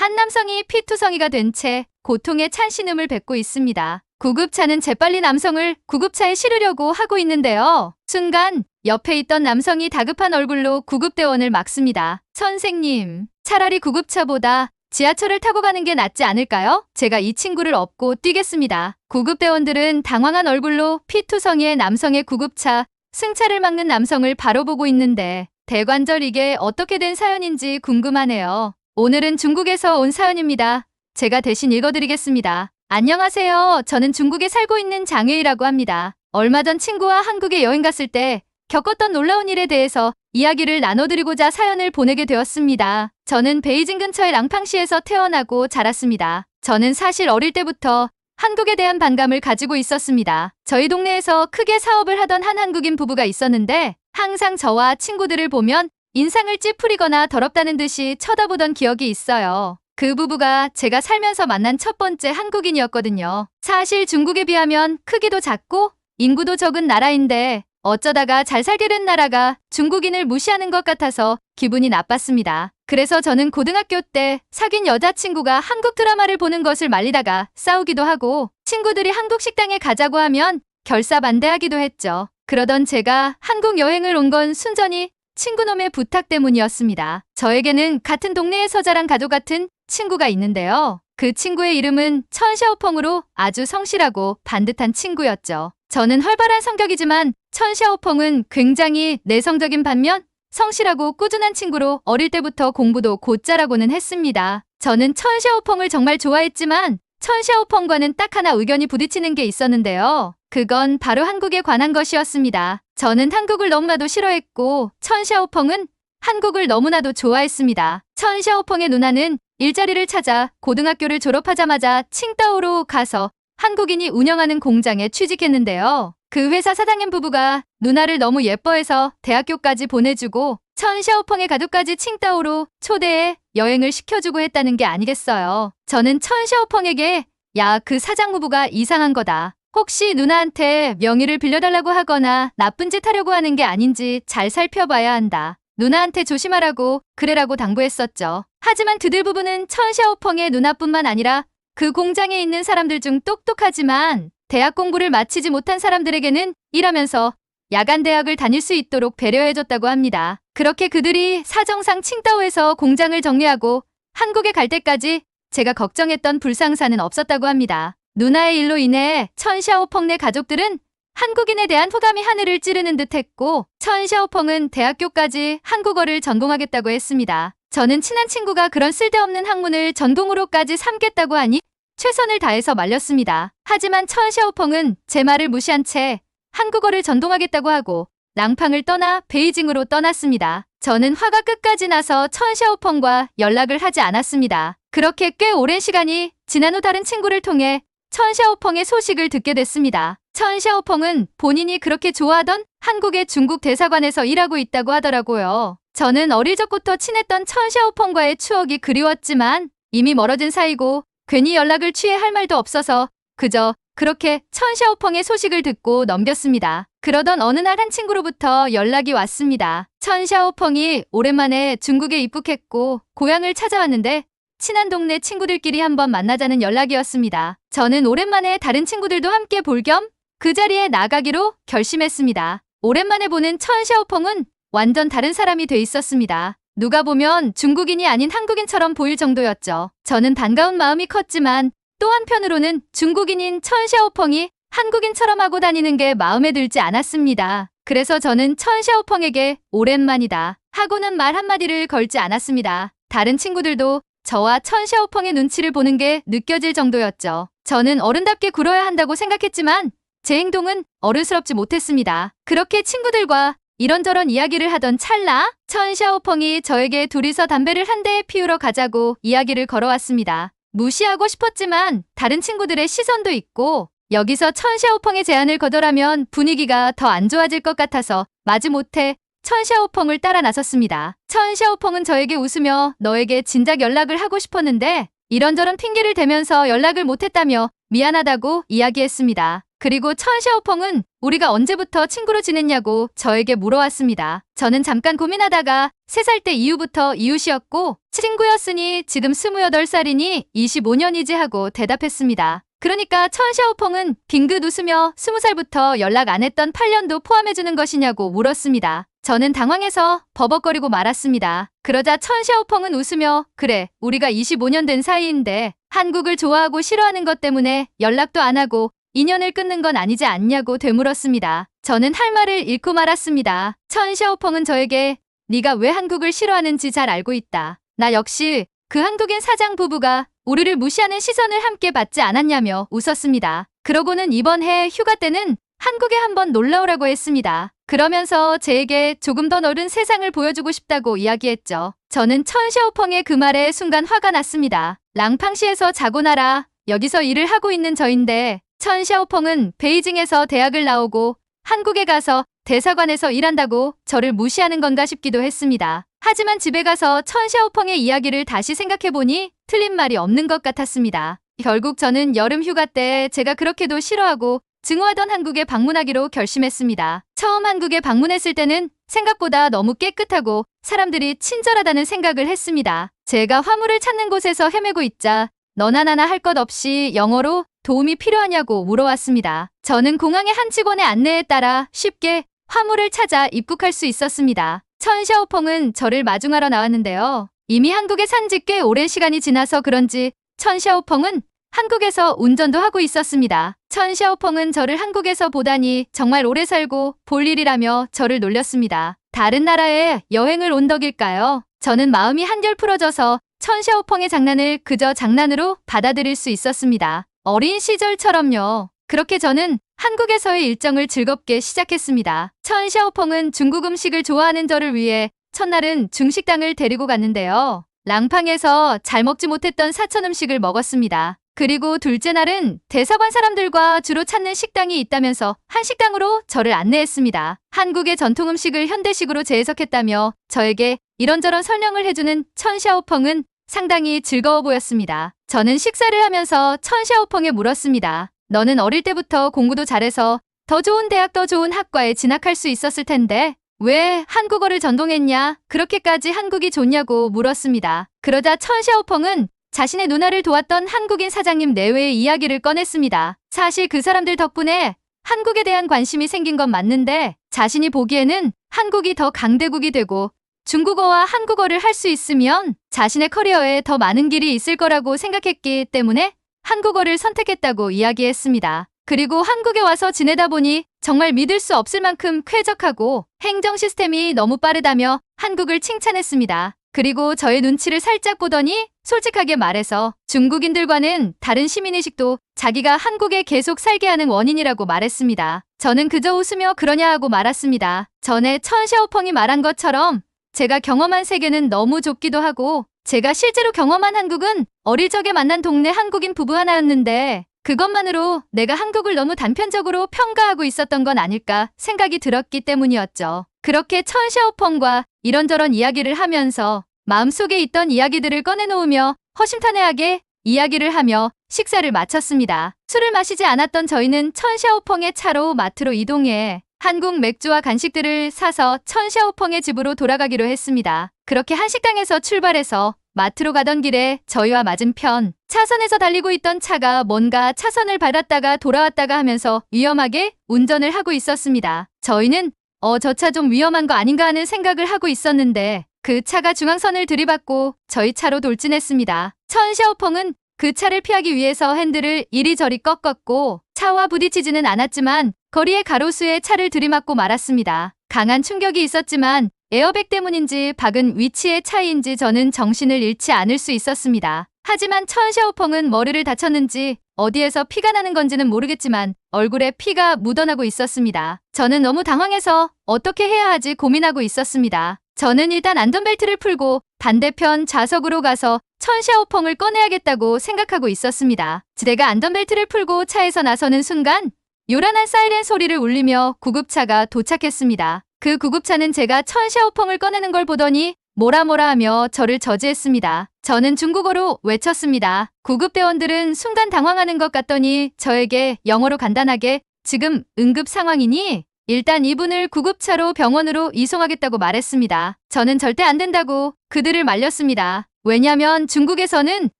한 남성이 피투성이가 된 채 고통의 찬 신음을 뱉고 있습니다. 구급차는 재빨리 남성을 구급차에 실으려고 하고 있는데요. 순간 옆에 있던 남성이 다급한 얼굴로 구급대원을 막습니다. 선생님, 차라리 구급차보다 지하철을 타고 가는 게 낫지 않을까요? 제가 이 친구를 업고 뛰겠습니다. 구급대원들은 당황한 얼굴로 피투성이의 남성의 구급차, 승차를 막는 남성을 바로 보고 있는데 대관절 이게 어떻게 된 사연인지 궁금하네요. 오늘은 중국에서 온 사연입니다. 제가 대신 읽어드리겠습니다. 안녕하세요. 저는 중국에 살고 있는 장혜이라고 합니다. 얼마 전 친구와 한국에 여행 갔을 때 겪었던 놀라운 일에 대해서 이야기를 나눠드리고자 사연을 보내게 되었습니다. 저는 베이징 근처의 랑팡시에서 태어나고 자랐습니다. 저는 사실 어릴 때부터 한국에 대한 반감을 가지고 있었습니다. 저희 동네에서 크게 사업을 하던 한 한국인 부부가 있었는데 항상 저와 친구들을 보면 인상을 찌푸리거나 더럽다는 듯이 쳐다보던 기억이 있어요. 그 부부가 제가 살면서 만난 첫 번째 한국인이었거든요. 사실 중국에 비하면 크기도 작고 인구도 적은 나라인데 어쩌다가 잘 살게 된 나라가 중국인을 무시하는 것 같아서 기분이 나빴습니다. 그래서 저는 고등학교 때 사귄 여자친구가 한국 드라마를 보는 것을 말리다가 싸우기도 하고 친구들이 한국 식당에 가자고 하면 결사반대하기도 했죠. 그러던 제가 한국 여행을 온 건 순전히 친구놈의 부탁 때문이었습니다. 저에게는 같은 동네에서 자란 가족 같은 친구가 있는데요. 그 친구의 이름은 천샤오펑으로 아주 성실하고 반듯한 친구였죠. 저는 활발한 성격이지만 천샤오펑은 굉장히 내성적인 반면 성실하고 꾸준한 친구로 어릴 때부터 공부도 곧잘하고는 했습니다. 저는 천샤오펑을 정말 좋아했지만 천샤오펑과는 딱 하나 의견이 부딪히는 게 있었는데요. 그건 바로 한국에 관한 것이었습니다. 저는 한국을 너무나도 싫어했고 천샤오펑은 한국을 너무나도 좋아했습니다. 천샤오펑의 누나는 일자리를 찾아 고등학교를 졸업하자마자 칭다오로 가서 한국인이 운영하는 공장에 취직했는데요. 그 회사 사장님 부부가 누나를 너무 예뻐해서 대학교까지 보내주고 천샤오펑의 가족까지 칭다오로 초대해 여행을 시켜주고 했다는 게 아니겠어요. 저는 천샤오펑에게 야, 그 사장 부부가 이상한 거다. 혹시 누나한테 명의를 빌려달라고 하거나 나쁜 짓 하려고 하는 게 아닌지 잘 살펴봐야 한다. 누나한테 조심하라고 그래라고 당부했었죠. 하지만 그들 부부는 천샤오펑의 누나뿐만 아니라 그 공장에 있는 사람들 중 똑똑하지만 대학 공부를 마치지 못한 사람들에게는 일하면서 야간 대학을 다닐 수 있도록 배려해줬다고 합니다. 그렇게 그들이 사정상 칭다오에서 공장을 정리하고 한국에 갈 때까지 제가 걱정했던 불상사는 없었다고 합니다. 누나의 일로 인해 천샤오펑네 가족들은 한국인에 대한 호감이 하늘을 찌르는 듯했고 천샤오펑은 대학교까지 한국어를 전공하겠다고 했습니다. 저는 친한 친구가 그런 쓸데없는 학문을 전공으로까지 삼겠다고 하니 최선을 다해서 말렸습니다. 하지만 천샤오펑은 제 말을 무시한 채 한국어를 전공하겠다고 하고 랑팡을 떠나 베이징으로 떠났습니다. 저는 화가 끝까지 나서 천샤오펑과 연락을 하지 않았습니다. 그렇게 꽤 오랜 시간이 지난 후 다른 친구를 통해 천샤오펑의 소식을 듣게 됐습니다. 천샤오펑은 본인이 그렇게 좋아하던 한국의 중국 대사관에서 일하고 있다고 하더라고요. 저는 어릴 적부터 친했던 천샤오펑과의 추억이 그리웠지만 이미 멀어진 사이고 괜히 연락을 취해 할 말도 없어서 그저 그렇게 천샤오펑의 소식을 듣고 넘겼습니다. 그러던 어느 날 한 친구로부터 연락이 왔습니다. 천샤오펑이 오랜만에 중국에 입국했고 고향을 찾아왔는데 친한 동네 친구들끼리 한번 만나자는 연락이었습니다. 저는 오랜만에 다른 친구들도 함께 볼 겸 그 자리에 나가기로 결심했습니다. 오랜만에 보는 천샤오펑은 완전 다른 사람이 돼 있었습니다. 누가 보면 중국인이 아닌 한국인처럼 보일 정도였죠. 저는 반가운 마음이 컸지만 또 한편으로는 중국인인 천샤오펑이 한국인처럼 하고 다니는 게 마음에 들지 않았습니다. 그래서 저는 천샤오펑에게 오랜만이다 하고는 말 한마디를 걸지 않았습니다. 다른 친구들도 저와 천샤오펑의 눈치를 보는 게 느껴질 정도였죠. 저는 어른답게 굴어야 한다고 생각했지만 제 행동은 어른스럽지 못했습니다. 그렇게 친구들과 이런저런 이야기를 하던 찰나 천샤오펑이 저에게 둘이서 담배를 한 대 피우러 가자고 이야기를 걸어왔습니다. 무시하고 싶었지만 다른 친구들의 시선도 있고 여기서 천샤오펑의 제안을 거절하면 분위기가 더 안 좋아질 것 같아서 마지못해 천샤오펑을 따라 나섰습니다. 천샤오펑은 저에게 웃으며 너에게 진작 연락을 하고 싶었는데 이런저런 핑계를 대면서 연락을 못했다며 미안하다고 이야기했습니다. 그리고 천샤오펑은 우리가 언제부터 친구로 지냈냐고 저에게 물어왔습니다. 저는 잠깐 고민하다가 3살 때 이후부터 이웃이었고 친구였으니 지금 28살이니 25년이지 하고 대답했습니다. 그러니까 천샤오펑은 빙긋 웃으며 20살부터 연락 안 했던 8년도 포함해주는 것이냐고 물었습니다. 저는 당황해서 버벅거리고 말았습니다. 그러자 천샤오펑은 웃으며 그래, 우리가 25년 된 사이인데 한국을 좋아하고 싫어하는 것 때문에 연락도 안 하고 인연을 끊는 건 아니지 않냐고 되물었습니다. 저는 할 말을 잃고 말았습니다. 천샤오펑은 저에게 네가 왜 한국을 싫어하는지 잘 알고 있다. 나 역시 그 한국인 사장 부부가 우리를 무시하는 시선을 함께 받지 않았냐며 웃었습니다. 그러고는 이번 해 휴가 때는 한국에 한번 놀러오라고 했습니다. 그러면서 제게 조금 더 넓은 세상을 보여주고 싶다고 이야기했죠. 저는 천샤오펑의 그 말에 순간 화가 났습니다. 랑팡시에서 자고 나라 여기서 일을 하고 있는 저인데 천샤오펑은 베이징에서 대학을 나오고 한국에 가서 대사관에서 일한다고 저를 무시하는 건가 싶기도 했습니다. 하지만 집에 가서 천샤오펑의 이야기를 다시 생각해보니 틀린 말이 없는 것 같았습니다. 결국 저는 여름 휴가 때 제가 그렇게도 싫어하고 증오하던 한국에 방문하기로 결심했습니다. 처음 한국에 방문했을 때는 생각보다 너무 깨끗하고 사람들이 친절하다는 생각을 했습니다. 제가 화물을 찾는 곳에서 헤매고 있자 너나 나나 할 것 없이 영어로 도움이 필요하냐고 물어왔습니다. 저는 공항의 한 직원의 안내에 따라 쉽게 화물을 찾아 입국할 수 있었습니다. 천샤오펑은 저를 마중하러 나왔는데요. 이미 한국에 산 지 꽤 오랜 시간이 지나서 그런지 천샤오펑은 한국에서 운전도 하고 있었습니다. 천샤오펑은 저를 한국에서 보다니 정말 오래 살고 볼 일이라며 저를 놀렸습니다. 다른 나라에 여행을 온 덕일까요? 저는 마음이 한결 풀어져서 천샤오펑의 장난을 그저 장난으로 받아들일 수 있었습니다. 어린 시절처럼요. 그렇게 저는 한국에서의 일정을 즐겁게 시작했습니다. 천샤오펑은 중국 음식을 좋아하는 저를 위해 첫날은 중식당을 데리고 갔는데요. 랑팡에서 잘 먹지 못했던 사천 음식을 먹었습니다. 그리고 둘째 날은 대사관 사람들과 주로 찾는 식당이 있다면서 한식당으로 저를 안내했습니다. 한국의 전통 음식을 현대식으로 재해석했다며 저에게 이런저런 설명을 해주는 천샤오펑은 상당히 즐거워 보였습니다. 저는 식사를 하면서 천샤오펑에 물었습니다. 너는 어릴 때부터 공부도 잘해서 더 좋은 대학, 더 좋은 학과에 진학할 수 있었을 텐데 왜 한국어를 전공했냐? 그렇게까지 한국이 좋냐고 물었습니다. 그러자 천샤오펑은 자신의 누나를 도왔던 한국인 사장님 내외의 이야기를 꺼냈습니다. 사실 그 사람들 덕분에 한국에 대한 관심이 생긴 건 맞는데 자신이 보기에는 한국이 더 강대국이 되고 중국어와 한국어를 할 수 있으면 자신의 커리어에 더 많은 길이 있을 거라고 생각했기 때문에 한국어를 선택했다고 이야기했습니다. 그리고 한국에 와서 지내다 보니 정말 믿을 수 없을 만큼 쾌적하고 행정 시스템이 너무 빠르다며 한국을 칭찬했습니다. 그리고 저의 눈치를 살짝 보더니 솔직하게 말해서 중국인들과는 다른 시민의식도 자기가 한국에 계속 살게 하는 원인이라고 말했습니다. 저는 그저 웃으며 그러냐 하고 말았습니다. 전에 천샤오펑이 말한 것처럼 제가 경험한 세계는 너무 좁기도 하고 제가 실제로 경험한 한국은 어릴 적에 만난 동네 한국인 부부 하나였는데 그것만으로 내가 한국을 너무 단편적으로 평가하고 있었던 건 아닐까 생각이 들었기 때문이었죠. 그렇게 천샤오펑과 이런저런 이야기를 하면서 마음속에 있던 이야기들을 꺼내놓으며 허심탄회하게 이야기를 하며 식사를 마쳤습니다. 술을 마시지 않았던 저희는 천샤오펑의 차로 마트로 이동해 한국 맥주와 간식들을 사서 천샤오펑의 집으로 돌아가기로 했습니다. 그렇게 한식당에서 출발해서 마트로 가던 길에 저희와 맞은편 차선에서 달리고 있던 차가 뭔가 차선을 밟았다가 돌아왔다가 하면서 위험하게 운전을 하고 있었습니다. 저희는 저 차 좀 위험한 거 아닌가 하는 생각을 하고 있었는데 그 차가 중앙선을 들이받고 저희 차로 돌진했습니다. 천샤오펑은 그 차를 피하기 위해서 핸들을 이리저리 꺾었고 차와 부딪히지는 않았지만 거리의 가로수에 차를 들이맞고 말았습니다. 강한 충격이 있었지만 에어백 때문인지 박은 위치의 차이인지 저는 정신을 잃지 않을 수 있었습니다. 하지만 천샤오펑은 머리를 다쳤는지 어디에서 피가 나는 건지는 모르겠지만 얼굴에 피가 묻어나고 있었습니다. 저는 너무 당황해서 어떻게 해야 하지 고민하고 있었습니다. 저는 일단 안전벨트를 풀고 반대편 좌석으로 가서 천샤오펑을 꺼내야겠다고 생각하고 있었습니다. 제가 안전벨트를 풀고 차에서 나서는 순간 요란한 사이렌 소리를 울리며 구급차가 도착했습니다. 그 구급차는 제가 천샤오펑을 꺼내는 걸 보더니 뭐라 하며 저를 저지했습니다. 저는 중국어로 외쳤습니다. 구급대원들은 순간 당황하는 것 같더니 저에게 영어로 간단하게 지금 응급 상황이니 일단 이분을 구급차로 병원으로 이송하겠다고 말했습니다. 저는 절대 안 된다고 그들을 말렸습니다. 왜냐면 중국에서는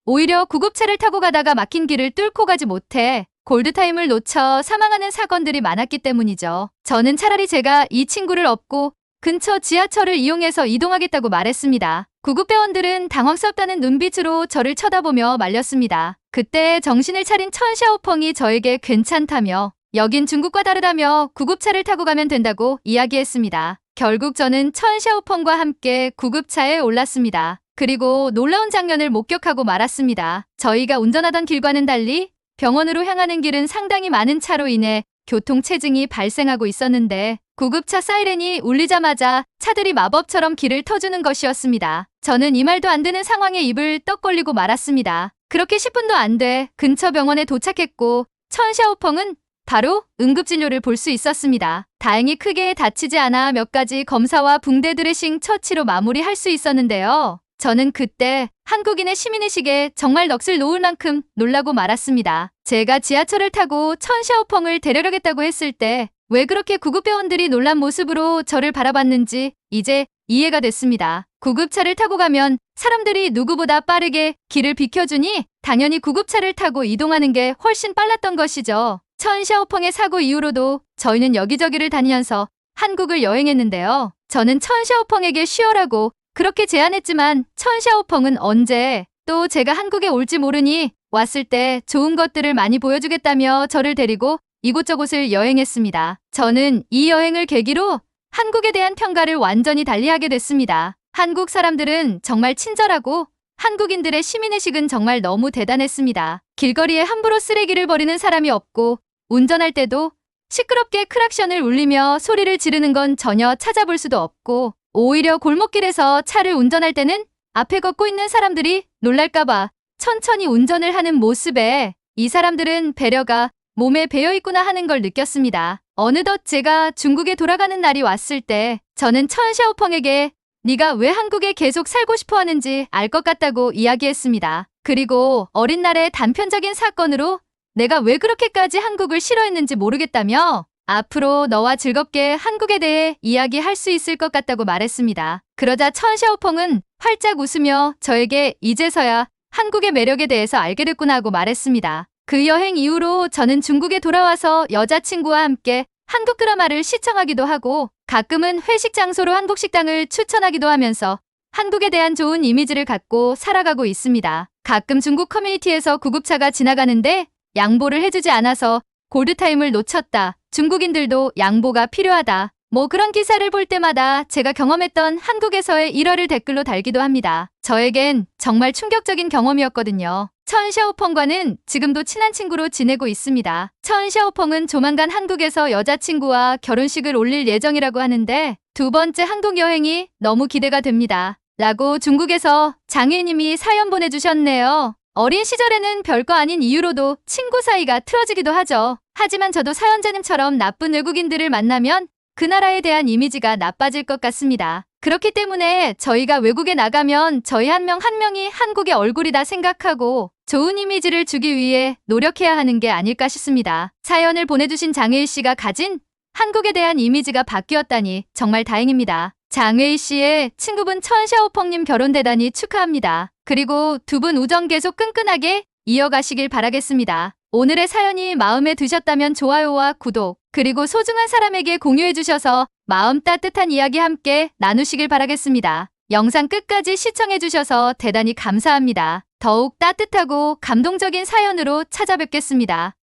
오히려 구급차를 타고 가다가 막힌 길을 뚫고 가지 못해 골드타임을 놓쳐 사망하는 사건들이 많았기 때문이죠. 저는 차라리 제가 이 친구를 업고 근처 지하철을 이용해서 이동하겠다고 말했습니다. 구급대원들은 당황스럽다는 눈빛으로 저를 쳐다보며 말렸습니다. 그때 정신을 차린 천 샤오펑이 저에게 괜찮다며 여긴 중국과 다르다며 구급차를 타고 가면 된다고 이야기했습니다. 결국 저는 천 샤오펑과 함께 구급차에 올랐습니다. 그리고 놀라운 장면을 목격하고 말았습니다. 저희가 운전하던 길과는 달리 병원으로 향하는 길은 상당히 많은 차로 인해 교통체증이 발생하고 있었는데 구급차 사이렌이 울리자마자 차들이 마법처럼 길을 터주는 것이었습니다. 저는 이 말도 안 되는 상황에 입을 떡 벌리고 말았습니다. 그렇게 10분도 안 돼 근처 병원에 도착했고 천 샤오펑은 바로 응급진료를 볼 수 있었습니다. 다행히 크게 다치지 않아 몇 가지 검사와 붕대 드레싱 처치로 마무리할 수 있었는데요. 저는 그때 한국인의 시민의식에 정말 넋을 놓을 만큼 놀라고 말았습니다. 제가 지하철을 타고 천 샤오펑을 데려가겠다고 했을 때 왜 그렇게 구급대원들이 놀란 모습으로 저를 바라봤는지 이제 이해가 됐습니다. 구급차를 타고 가면 사람들이 누구보다 빠르게 길을 비켜주니 당연히 구급차를 타고 이동하는 게 훨씬 빨랐던 것이죠. 천 샤오펑의 사고 이후로도 저희는 여기저기를 다니면서 한국을 여행했는데요. 저는 천 샤오펑에게 쉬어라고 그렇게 제안했지만 천 샤오펑은 언제 또 제가 한국에 올지 모르니 왔을 때 좋은 것들을 많이 보여주겠다며 저를 데리고 이곳저곳을 여행했습니다. 저는 이 여행을 계기로 한국에 대한 평가를 완전히 달리하게 됐습니다. 한국 사람들은 정말 친절하고 한국인들의 시민의식은 정말 너무 대단했습니다. 길거리에 함부로 쓰레기를 버리는 사람이 없고 운전할 때도 시끄럽게 크락션을 울리며 소리를 지르는 건 전혀 찾아볼 수도 없고 오히려 골목길에서 차를 운전할 때는 앞에 걷고 있는 사람들이 놀랄까봐 천천히 운전을 하는 모습에 이 사람들은 배려가 몸에 배어있구나 하는 걸 느꼈습니다. 어느덧 제가 중국에 돌아가는 날이 왔을 때 저는 천 샤오펑에게 네가 왜 한국에 계속 살고 싶어 하는지 알 것 같다고 이야기했습니다. 그리고 어린 날의 단편적인 사건으로 내가 왜 그렇게까지 한국을 싫어했는지 모르겠다며 앞으로 너와 즐겁게 한국에 대해 이야기할 수 있을 것 같다고 말했습니다. 그러자 천 샤오펑은 활짝 웃으며 저에게 이제서야 한국의 매력에 대해서 알게 됐구나 하고 말했습니다. 그 여행 이후로 저는 중국에 돌아와서 여자친구와 함께 한국 드라마를 시청하기도 하고 가끔은 회식 장소로 한국 식당을 추천하기도 하면서 한국에 대한 좋은 이미지를 갖고 살아가고 있습니다. 가끔 중국 커뮤니티에서 구급차가 지나가는데 양보를 해주지 않아서 골드타임을 놓쳤다. 중국인들도 양보가 필요하다. 뭐 그런 기사를 볼 때마다 제가 경험했던 한국에서의 일화를 댓글로 달기도 합니다. 저에겐 정말 충격적인 경험이었거든요. 천 샤오펑과는 지금도 친한 친구로 지내고 있습니다. 천 샤오펑은 조만간 한국에서 여자친구와 결혼식을 올릴 예정이라고 하는데 두 번째 한국 여행이 너무 기대가 됩니다. 라고 중국에서 장혜님이 사연 보내주셨네요. 어린 시절에는 별거 아닌 이유로도 친구 사이가 틀어지기도 하죠. 하지만 저도 사연자님처럼 나쁜 외국인들을 만나면 그 나라에 대한 이미지가 나빠질 것 같습니다. 그렇기 때문에 저희가 외국에 나가면 저희 한 명 한 명이 한국의 얼굴이다 생각하고 좋은 이미지를 주기 위해 노력해야 하는 게 아닐까 싶습니다. 사연을 보내주신 장혜일 씨가 가진 한국에 대한 이미지가 바뀌었다니 정말 다행입니다. 장혜일 씨의 친구분 천 샤오펑님 결혼 대단히 축하합니다. 그리고 두 분 우정 계속 끈끈하게 이어가시길 바라겠습니다. 오늘의 사연이 마음에 드셨다면 좋아요와 구독, 그리고 소중한 사람에게 공유해주셔서 마음 따뜻한 이야기 함께 나누시길 바라겠습니다. 영상 끝까지 시청해주셔서 대단히 감사합니다. 더욱 따뜻하고 감동적인 사연으로 찾아뵙겠습니다.